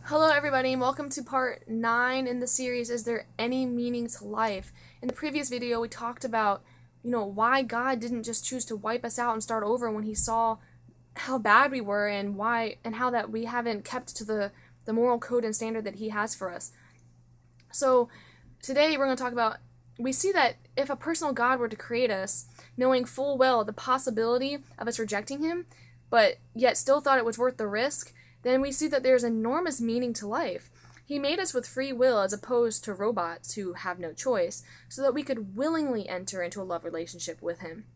Hello everybody and welcome to part 9 in the series, Is There Any Meaning to Life? In the previous video we talked about, why God didn't just choose to wipe us out and start over when he saw how bad we were and how that we haven't kept to the moral code and standard that he has for us. So today we're going to talk about, we see that if a personal God were to create us, knowing full well the possibility of us rejecting him, but yet still thought it was worth the risk, then we see that there's enormous meaning to life. He made us with free will as opposed to robots who have no choice, so that we could willingly enter into a love relationship with him.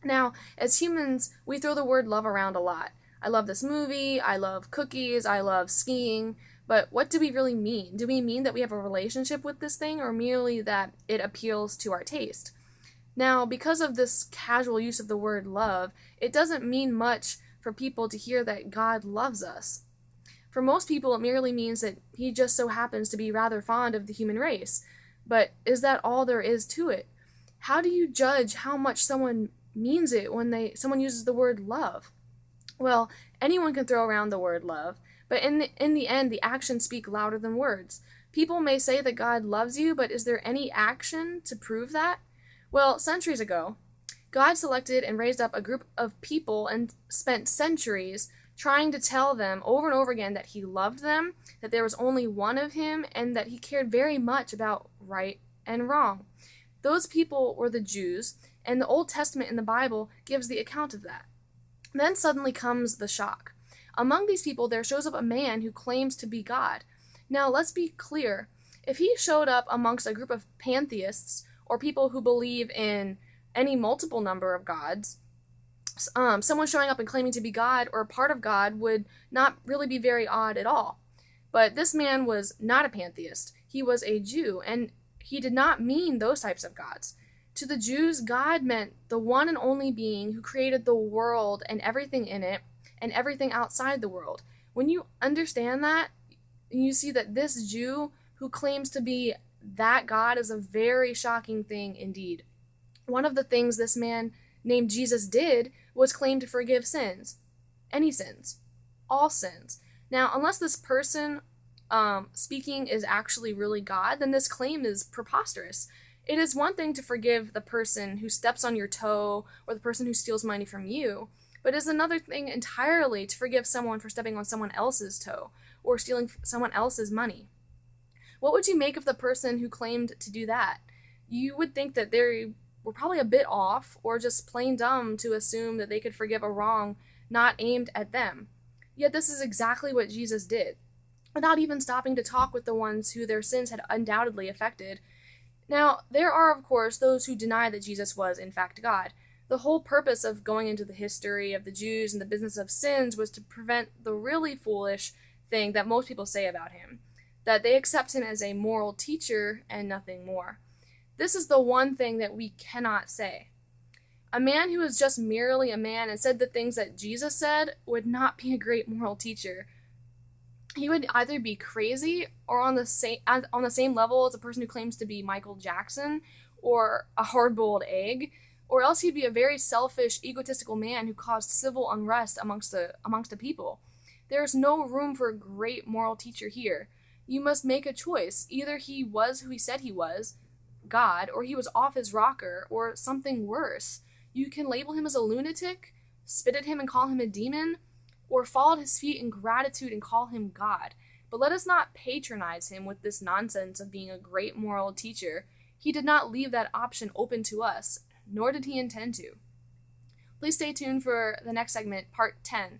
Now, as humans, we throw the word love around a lot. I love this movie, I love cookies, I love skiing, but what do we really mean? Do we mean that we have a relationship with this thing, or merely that it appeals to our taste? Now, because of this casual use of the word love, it doesn't mean much for people to hear that God loves us. For most people, it merely means that he just so happens to be rather fond of the human race. But is that all there is to it? How do you judge how much someone means it when someone uses the word love? Well, anyone can throw around the word love, but in the end, the actions speak louder than words. People may say that God loves you, but is there any action to prove that? Well, centuries ago, God selected and raised up a group of people and spent centuries trying to tell them over and over again that he loved them, that there was only one of him, and that he cared very much about right and wrong. Those people were the Jews, and the Old Testament in the Bible gives the account of that. Then suddenly comes the shock. Among these people, there shows up a man who claims to be God. Now, let's be clear. If he showed up amongst a group of pantheists, or people who believe in any multiple number of gods, someone showing up and claiming to be God or a part of God would not really be very odd at all. But this man was not a pantheist. He was a Jew, and he did not mean those types of gods. To the Jews, God meant the one and only being who created the world and everything in it and everything outside the world. When you understand that, you see that this Jew who claims to be that God is a very shocking thing indeed. One of the things this man named Jesus did was claim to forgive sins. Any sins. All sins. Now, unless this person speaking is actually really God, then this claim is preposterous. It is one thing to forgive the person who steps on your toe or the person who steals money from you, but it is another thing entirely to forgive someone for stepping on someone else's toe or stealing someone else's money. What would you make of the person who claimed to do that? You would think that they were probably a bit off or just plain dumb to assume that they could forgive a wrong not aimed at them. Yet this is exactly what Jesus did, without even stopping to talk with the ones who their sins had undoubtedly affected. Now, there are, of course, those who deny that Jesus was, in fact, God. The whole purpose of going into the history of the Jews and the business of sins was to prevent the really foolish thing that most people say about him, that they accept him as a moral teacher and nothing more. This is the one thing that we cannot say. A man who is just merely a man and said the things that Jesus said would not be a great moral teacher. He would either be crazy or on the same level as a person who claims to be Michael Jackson or a hard-boiled egg, or else he'd be a very selfish, egotistical man who caused civil unrest amongst the people. There is no room for a great moral teacher here. You must make a choice. Either he was who he said he was, God, or he was off his rocker, or something worse. You can label him as a lunatic, spit at him and call him a demon, or fall at his feet in gratitude and call him God. But let us not patronize him with this nonsense of being a great moral teacher. He did not leave that option open to us, nor did he intend to. Please stay tuned for the next segment, part 10.